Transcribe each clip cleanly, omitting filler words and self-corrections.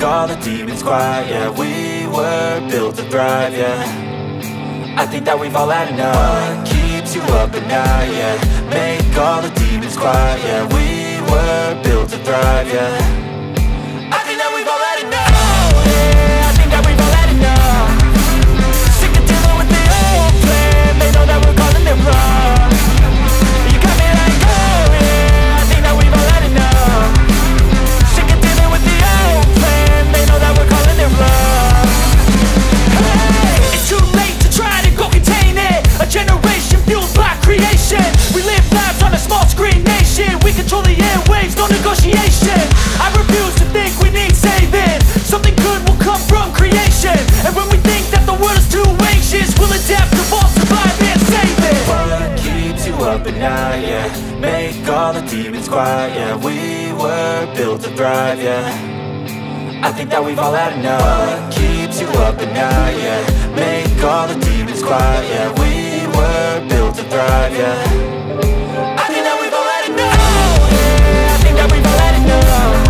all the demons quiet. Yeah, we were built to thrive, yeah. I think that we've all had enough. What keeps you up at night, yeah. Make all the demons quiet, yeah. We were built to thrive, yeah. I think that we've all had enough. Yeah, I think that we've all had enough. Sick of dealing with the old plan. They know that we're calling it wrong. You got me like, oh yeah, I think that we've all had enough. Sick of dealing with the old plan. They know that we're calling it wrong. Hey, it's too late to try to go contain it. A generation fueled by creation. We live lives on a small screen nation. We control the airwaves, no negotiation. I refuse to think we need saving. Something good will come from creation. And when we think that the world is too anxious, we'll adapt, evolve, survive and save it. What keeps you up at night, yeah. Make all the demons quiet, yeah. We were built to thrive, yeah. I think that we've all had enough. What keeps you up at night, yeah. Make all the demons quiet, yeah. We were built to thrive, yeah. I think that we've all had enough. Yeah, I think that we've all had enough.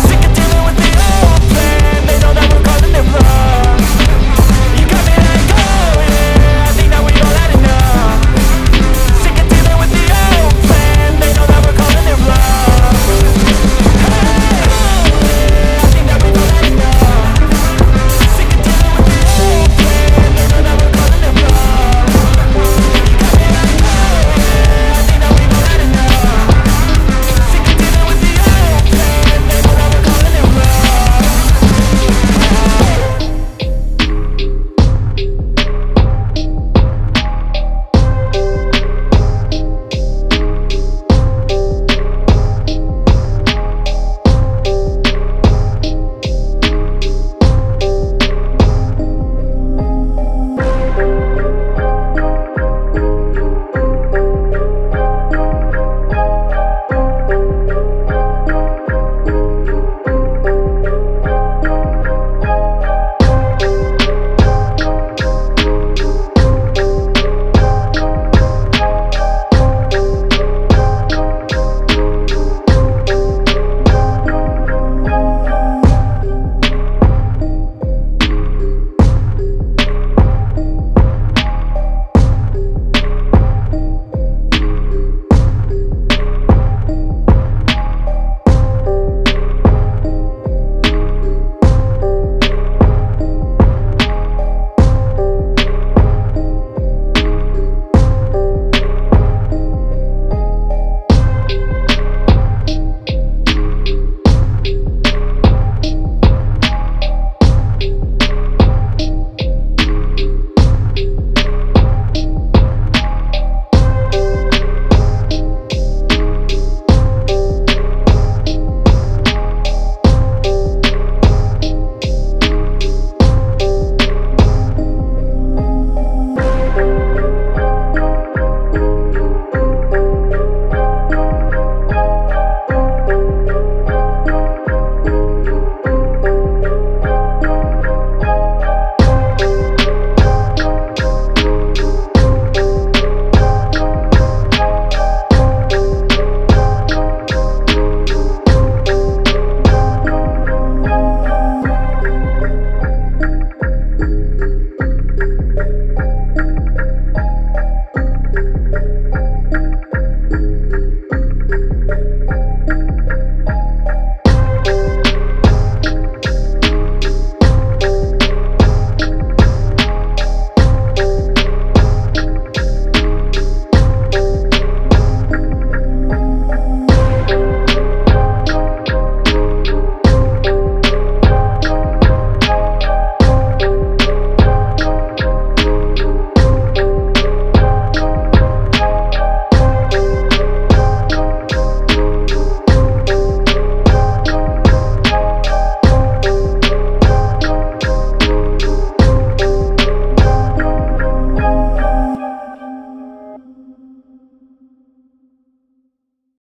Sick of dealing with the old plan. They know that we're calling it wrong. You got me like, oh yeah, I think that we've all had enough. Sick of dealing with the old plan. They know that we're calling it wrong. I think that we've all had enough. Sick of dealing with the old plan. They know that we're calling it wrong. You got me like, oh yeah, I think that we've all had enough. Sick of dealing with the old plan. They know that we're calling it wrong.